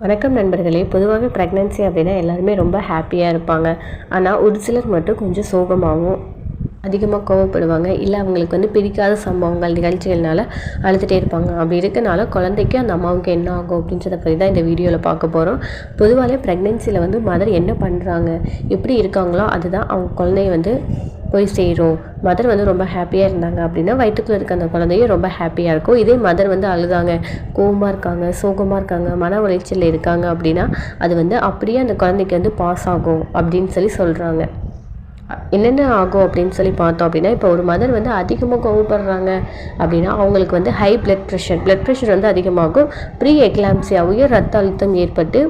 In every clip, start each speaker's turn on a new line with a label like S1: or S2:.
S1: வணக்கம் நண்பர்களே. பொதுவாகவே ப்ரெக்னென்சி அப்படின்னா எல்லாருமே ரொம்ப ஹாப்பியாக இருப்பாங்க. ஆனால் ஒரு சிலர் மட்டும் கொஞ்சம் சோகமாகவும் அதிகமாக கோவப்படுவாங்க. இல்லை அவங்களுக்கு பிடிக்காத சம்பவங்கள் நிகழ்ச்சிகள்னால அழுதுகிட்டே இருப்பாங்க. அப்படி இருக்கனால குழந்தைக்கு அந்த அம்மாவுக்கு என்ன ஆகும் அப்படின்றத பற்றி தான் இந்த வீடியோவில் பார்க்க போகிறோம். பொதுவாகவே ப்ரெக்னென்சியில் மதர் என்ன பண்ணுறாங்க, எப்படி இருக்காங்களோ அதுதான் அவங்க குழந்தைய போய் சேரும். மதர் ரொம்ப ஹாப்பியாக இருந்தாங்க அப்படின்னா வயிற்றுக்குள்ளே இருக்க அந்த குழந்தையும் ரொம்ப ஹாப்பியாக இருக்கும். இதே மதர் அழுதாங்க, கோவமாக இருக்காங்க, சோகமாக இருக்காங்க, மன உளைச்சலில் இருக்காங்க அப்படின்னா அது அப்படியே அந்த குழந்தைக்கு பாஸ் ஆகும் அப்படின்னு சொல்கிறாங்க. என்னென்ன ஆகும் அப்படின்னு பார்த்தோம் அப்படின்னா, இப்போ ஒரு மதர் அதிகமாக கோவப்படுறாங்க அப்படின்னா அவங்களுக்கு ஹை பிளட் ப்ரெஷர் அதிகமாகும். ப்ரீ எக்லாம்சியா உயர் ரத்த அழுத்தம் ஏற்பட்டு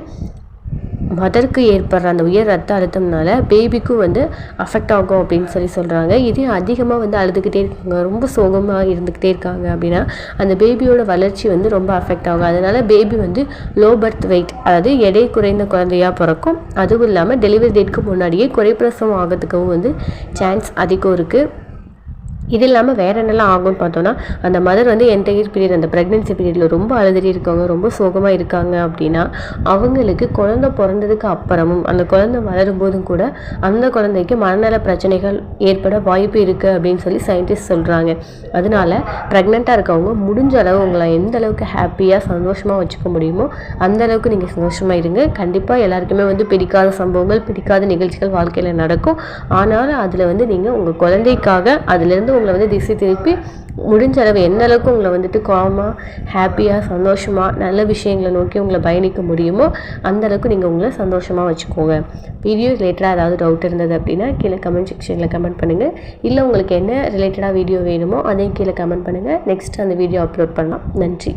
S1: மதருக்கு ஏற்படுற அந்த உயர் ரத்த அழுத்தம்னால பேபிக்கும் அஃபெக்ட் ஆகும் அப்படின்னு சொல்கிறாங்க. இதே அதிகமாக அழுதுகிட்டே இருக்காங்க, ரொம்ப சோகமாக இருந்துக்கிட்டே இருக்காங்க அப்படின்னா அந்த பேபியோட வளர்ச்சி ரொம்ப அஃபெக்ட் ஆகும். அதனால் பேபி லோ பர்த் வெயிட், அதாவது எடை குறைந்த குழந்தையாக பிறக்கும். அதுவும் இல்லாமல் டெலிவரி டேட்க்கு முன்னாடியே குறைப்பிரசவம் ஆகிறதுக்கும் சான்ஸ் அதிகம் இருக்குது. இது இல்லாமல் வேறு என்னெல்லாம் ஆகும்னு பார்த்தோன்னா, அந்த மதர் என்டையர் பீரியட் அந்த ப்ரெக்னென்சி பீரியடில் ரொம்ப அழுதுகிட்டே இருக்காங்க, ரொம்ப சோகமாக இருக்காங்க அப்படின்னா அவங்களுக்கு குழந்தை பிறந்ததுக்கு அப்புறமும் அந்த குழந்தை வளரும்போதும் கூட அந்த குழந்தைக்கு மனநல பிரச்சனைகள் ஏற்பட வாய்ப்பு இருக்குது அப்படின்னு சயின்டிஸ்ட் சொல்கிறாங்க. அதனால ப்ரெக்னெண்ட்டாக இருக்கவங்க முடிஞ்ச அளவு உங்களை எந்த அளவுக்கு ஹாப்பியாக சந்தோஷமாக வச்சுக்க முடியுமோ அந்த அளவுக்கு நீங்கள் சந்தோஷமாக இருங்க. கண்டிப்பாக எல்லாருக்குமே பிடிக்காத சம்பவங்கள், பிடிக்காத நிகழ்ச்சிகள் வாழ்க்கையில் நடக்கும். ஆனாலும் அதில் நீங்கள் உங்கள் குழந்தைக்காக அதிலேருந்து உங்களை திசை திருப்பி முடிஞ்ச அளவு எந்த அளவுக்கு உங்களை காமாக, ஹாப்பியாக, சந்தோஷமாக நல்ல விஷயங்களை நோக்கி உங்களை பயணிக்க முடியுமோ அந்த அளவுக்கு நீங்கள் உங்களை சந்தோஷமாக வச்சுக்கோங்க. வீடியோ ரிலேட்டடாக ஏதாவது டவுட் இருந்தது அப்படின்னா கீழே கமெண்ட் செக்ஷனில் கமெண்ட் பண்ணுங்கள். இல்லை உங்களுக்கு என்ன ரிலேட்டடாக வீடியோ வேணுமோ அதையும் கீழே கமெண்ட் பண்ணுங்கள். நெக்ஸ்ட் அந்த வீடியோ அப்லோட் பண்ணலாம். நன்றி.